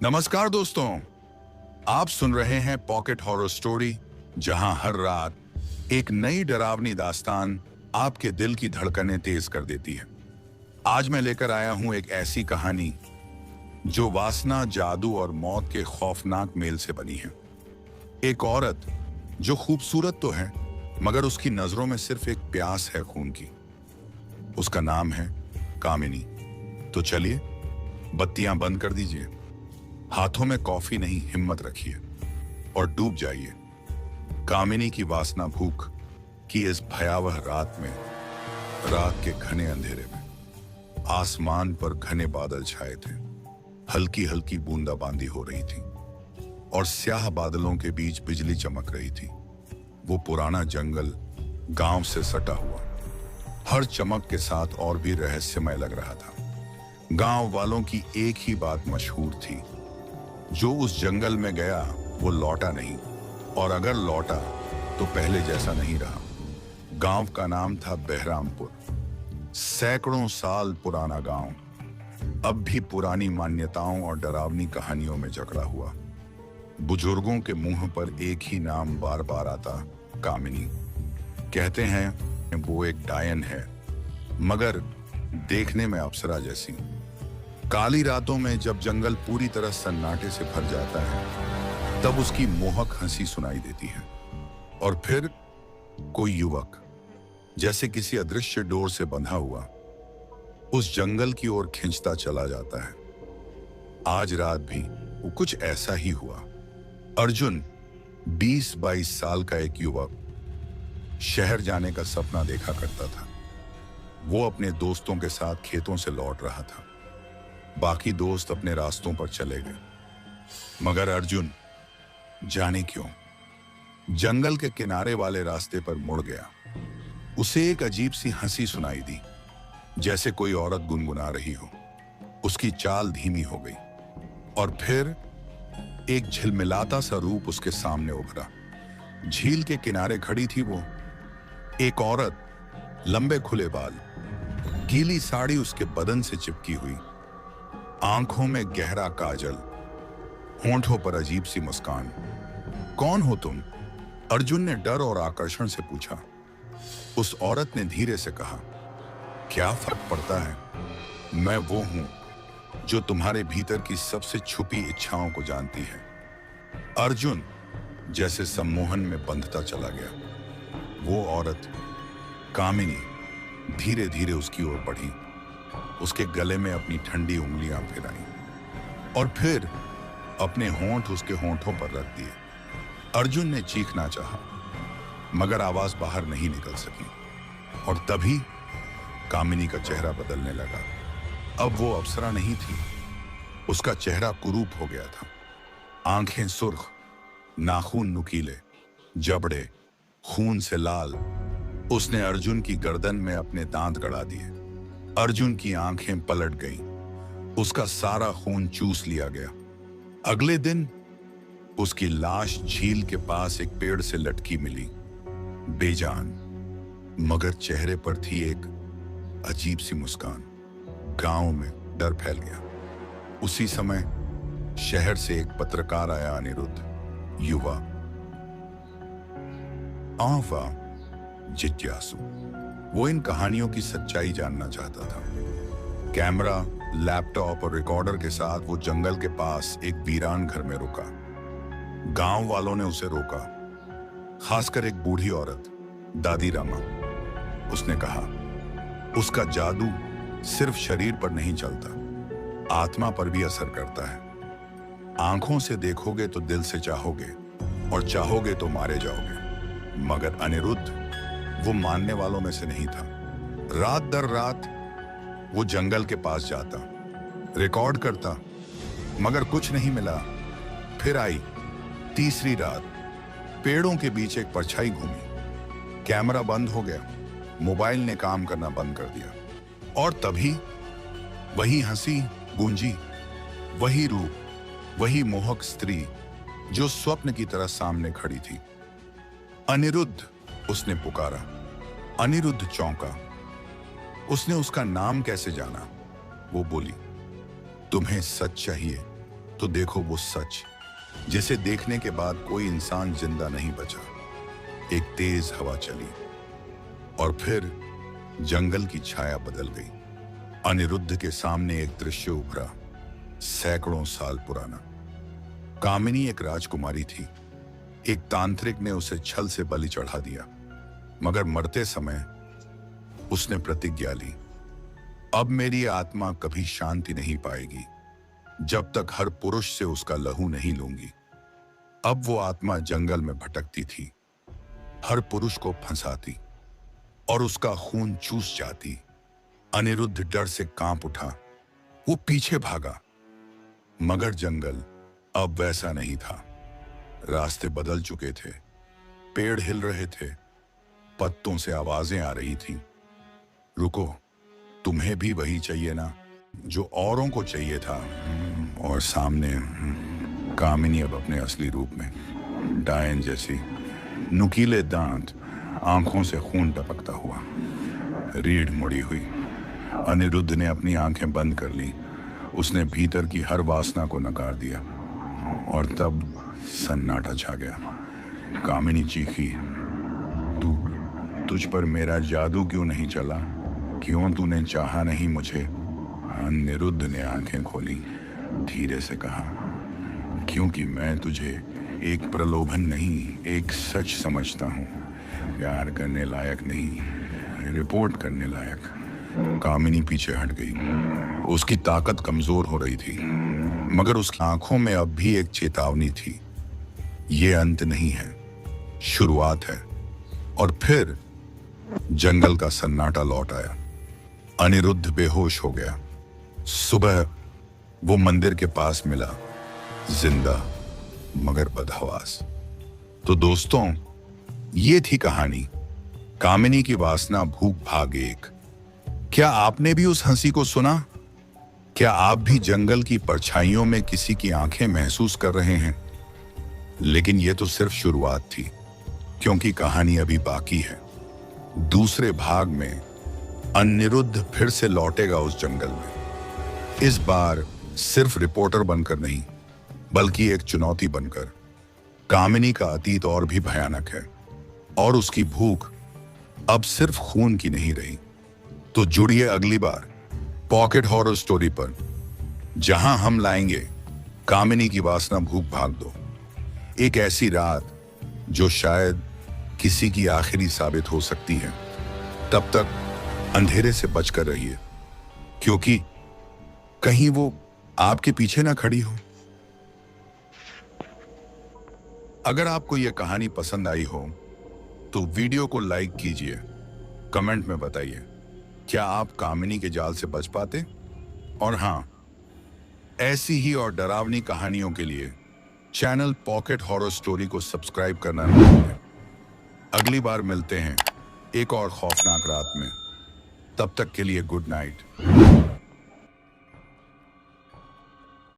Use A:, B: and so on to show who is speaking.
A: नमस्कार दोस्तों, आप सुन रहे हैं पॉकेट हॉरर स्टोरी, जहां हर रात एक नई डरावनी दास्तान आपके दिल की धड़कनें तेज कर देती है। आज मैं लेकर आया हूं एक ऐसी कहानी जो वासना, जादू और मौत के खौफनाक मेल से बनी है। एक औरत जो खूबसूरत तो है, मगर उसकी नजरों में सिर्फ एक प्यास है खून की। उसका नाम है कामिनी। तो चलिए, बत्तियां बंद कर दीजिए, हाथों में कॉफी नहीं, हिम्मत रखिए और डूब जाइए कामिनी की वासना भूख की इस भयावह रात में। रात के घने अंधेरे में आसमान पर घने बादल छाए थे, हल्की हल्की बूंदाबांदी हो रही थी और स्याह बादलों के बीच बिजली चमक रही थी। वो पुराना जंगल गांव से सटा हुआ हर चमक के साथ और भी रहस्यमय लग रहा था। गांव वालों की एक ही बात मशहूर थी, जो उस जंगल में गया वो लौटा नहीं, और अगर लौटा तो पहले जैसा नहीं रहा। गांव का नाम था बहरामपुर। सैकड़ों साल पुराना गांव अब भी पुरानी मान्यताओं और डरावनी कहानियों में जकड़ा हुआ। बुजुर्गों के मुंह पर एक ही नाम बार बार आता, कामिनी। कहते हैं वो एक डायन है, मगर देखने में अप्सरा जैसी। काली रातों में जब जंगल पूरी तरह सन्नाटे से भर जाता है, तब उसकी मोहक हंसी सुनाई देती है। और फिर कोई युवक, जैसे किसी अदृश्य डोर से बंधा हुआ, उस जंगल की ओर खींचता चला जाता है। आज रात भी वो कुछ ऐसा ही हुआ। अर्जुन, 20-22 साल का एक युवक, शहर जाने का सपना देखा करता था। वो अपने दोस्तों के साथ खेतों से लौट रहा था। बाकी दोस्त अपने रास्तों पर चले गए, मगर अर्जुन जाने क्यों जंगल के किनारे वाले रास्ते पर मुड़ गया। उसे एक अजीब सी हंसी सुनाई दी, जैसे कोई औरत गुनगुना रही हो। उसकी चाल धीमी हो गई और फिर एक झिलमिलाता सा रूप उसके सामने उभरा। झील के किनारे खड़ी थी वो, एक औरत, लंबे खुले बाल, गीली साड़ी उसके बदन से चिपकी हुई, आंखों में गहरा काजल, होंठों पर अजीब सी मुस्कान। कौन हो तुम? अर्जुन ने डर और आकर्षण से पूछा। उस औरत ने धीरे से कहा, क्या फर्क पड़ता है, मैं वो हूं जो तुम्हारे भीतर की सबसे छुपी इच्छाओं को जानती है। अर्जुन जैसे सम्मोहन में बंधता चला गया। वो औरत, कामिनी, धीरे धीरे उसकी ओर बढ़ी, उसके गले में अपनी ठंडी उंगलियां फिराई और फिर अपने होंठ उसके होंठों पर रख दिए। अर्जुन ने चीखना चाहा, मगर आवाज बाहर नहीं निकल सकी। और तभी कामिनी का चेहरा बदलने लगा। अब वो अप्सरा नहीं थी, उसका चेहरा कुरूप हो गया था। आंखें सुर्ख, नाखून नुकीले, जबड़े खून से लाल। उसने अर्जुन की गर्दन में अपने दांत गड़ा दिए। अर्जुन की आंखें पलट गईं, उसका सारा खून चूस लिया गया। अगले दिन उसकी लाश झील के पास एक पेड़ से लटकी मिली, बेजान, मगर चेहरे पर थी एक अजीब सी मुस्कान। गांव में डर फैल गया। उसी समय शहर से एक पत्रकार आया, अनिरुद्ध, युवा, आंफा, जिज्ञासु। वो इन कहानियों की सच्चाई जानना चाहता था। कैमरा, लैपटॉप और रिकॉर्डर के साथ वो जंगल के पास एक वीरान घर में रुका। गांव वालों ने उसे रोका, खासकर एक बूढ़ी औरत, दादी रामा। उसने कहा, उसका जादू सिर्फ शरीर पर नहीं चलता, आत्मा पर भी असर करता है। आंखों से देखोगे तो दिल से चाहोगे, और चाहोगे तो मारे जाओगे। मगर अनिरुद्ध वो मानने वालों में से नहीं था। रात दर रात वो जंगल के पास जाता, रिकॉर्ड करता, मगर कुछ नहीं मिला। फिर आई तीसरी रात। पेड़ों के बीच एक परछाई घूमी, कैमरा बंद हो गया, मोबाइल ने काम करना बंद कर दिया। और तभी वही हंसी गूंजी, वही रूप, वही मोहक स्त्री जो स्वप्न की तरह सामने खड़ी थी। अनिरुद्ध, उसने पुकारा। अनिरुद्ध चौंका। उसने उसका नाम कैसे जाना? वो बोली, तुम्हें सच चाहिए तो देखो वो सच जिसे देखने के बाद कोई इंसान जिंदा नहीं बचा। एक तेज हवा चली और फिर जंगल की छाया बदल गई। अनिरुद्ध के सामने एक दृश्य उभरा, सैकड़ों साल पुराना। कामिनी एक राजकुमारी थी। एक तांत्रिक ने उसे छल से बलि चढ़ा दिया, मगर मरते समय उसने प्रतिज्ञा ली, अब मेरी आत्मा कभी शांति नहीं पाएगी जब तक हर पुरुष से उसका लहू नहीं लूंगी। अब वो आत्मा जंगल में भटकती थी, हर पुरुष को फंसाती और उसका खून चूस जाती। अनिरुद्ध डर से कांप उठा। वो पीछे भागा, मगर जंगल अब वैसा नहीं था। रास्ते बदल चुके थे, पेड़ हिल रहे थे, पत्तों से आवाजें आ रही थी। रुको, तुम्हें भी वही चाहिए ना जो औरों को चाहिए था। और सामने कामिनी अब अपने असली रूप में, डायन जैसी, नुकीले दांत, आंखों से खून टपकता हुआ, रीढ़ मुड़ी हुई। अनिरुद्ध ने अपनी आंखें बंद कर ली। उसने भीतर की हर वासना को नकार दिया और तब सन्नाटा छा गया। कामिनी चीखी, तुझ पर मेरा जादू क्यों नहीं चला? क्यों तूने चाहा नहीं मुझे? अनिरुद्ध ने आंखें खोली, धीरे से कहा, क्योंकि मैं तुझे एक प्रलोभन नहीं, एक सच समझता हूँ। प्यार करने लायक नहीं, रिपोर्ट करने लायक। कामिनी पीछे हट गई। उसकी ताकत कमजोर हो रही थी, मगर उसकी आंखों में अब भी एक चेतावनी थी। ये अंत नहीं है, शुरुआत है। और फिर जंगल का सन्नाटा लौट आया। अनिरुद्ध बेहोश हो गया। सुबह वो मंदिर के पास मिला, जिंदा मगर बदहवास। तो दोस्तों, ये थी कहानी कामिनी की वासना भूख भाग एक। क्या आपने भी उस हंसी को सुना? क्या आप भी जंगल की परछाइयों में किसी की आंखें महसूस कर रहे हैं? लेकिन यह तो सिर्फ शुरुआत थी, क्योंकि कहानी अभी बाकी है। दूसरे भाग में अनिरुद्ध फिर से लौटेगा उस जंगल में। इस बार सिर्फ रिपोर्टर बनकर नहीं, बल्कि एक चुनौती बनकर। कामिनी का अतीत और भी भयानक है और उसकी भूख अब सिर्फ खून की नहीं रही। तो जुड़िए अगली बार पॉकेट हॉरर स्टोरी पर, जहां हम लाएंगे कामिनी की वासना भूख भाग दो। एक ऐसी रात जो शायद किसी की आखिरी साबित हो सकती है। तब तक अंधेरे से बचकर रहिए, क्योंकि कहीं वो आपके पीछे ना खड़ी हो। अगर आपको यह कहानी पसंद आई हो तो वीडियो को लाइक कीजिए, कमेंट में बताइए क्या आप कामिनी के जाल से बच पाते। और हां, ऐसी ही और डरावनी कहानियों के लिए चैनल पॉकेट हॉरर स्टोरी को सब्सक्राइब करना न भूलें। अगली बार मिलते हैं एक और खौफनाक रात में। तब तक के लिए गुड नाइट।